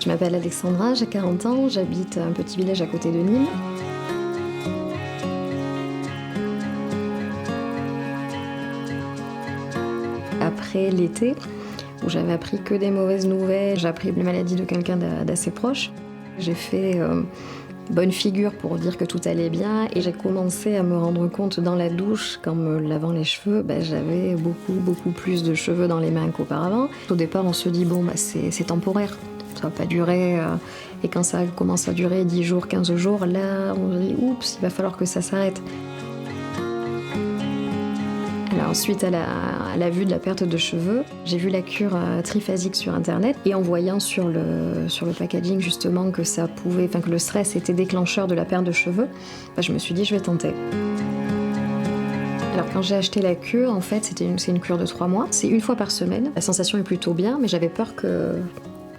Je m'appelle Alexandra, j'ai 40 ans, j'habite un petit village à côté de Nîmes. Après l'été, où j'avais appris que des mauvaises nouvelles, j'ai appris la maladie de quelqu'un d'assez proche. J'ai fait bonne figure pour dire que tout allait bien et j'ai commencé à me rendre compte dans la douche, qu'en me lavant les cheveux, j'avais beaucoup plus de cheveux dans les mains qu'auparavant. Au départ, on se dit bon, c'est temporaire, ça va pas durer. Et quand ça commence à durer 10 jours, 15 jours, là, on se dit oups, il va falloir que ça s'arrête. Alors, suite à la vue de la perte de cheveux, j'ai vu la cure triphasique sur internet et en voyant sur le packaging justement que que le stress était déclencheur de la perte de cheveux, je me suis dit je vais tenter. Alors quand j'ai acheté la cure, en fait c'est une cure de 3 mois, c'est 1 fois par semaine. La sensation est plutôt bien, mais j'avais peur que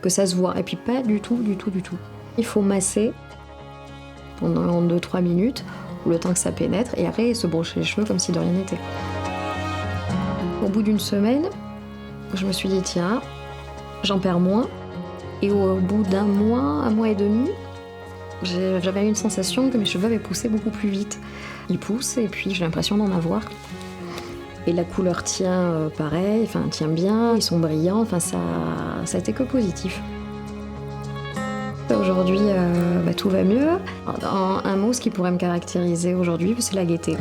ça se voit, et puis pas du tout. Il faut masser pendant 2-3 minutes, le temps que ça pénètre, et après se brosser les cheveux comme si de rien n'était. Au bout d'1 semaine, je me suis dit tiens, j'en perds moins. Et au bout d'1 mois et demi, j'avais une sensation que mes cheveux avaient poussé beaucoup plus vite. Ils poussent et puis j'ai l'impression d'en avoir. Et la couleur tient pareil, tient bien, ils sont brillants, ça a été que positif. Aujourd'hui, tout va mieux. En un mot, ce qui pourrait me caractériser aujourd'hui, c'est la gaieté.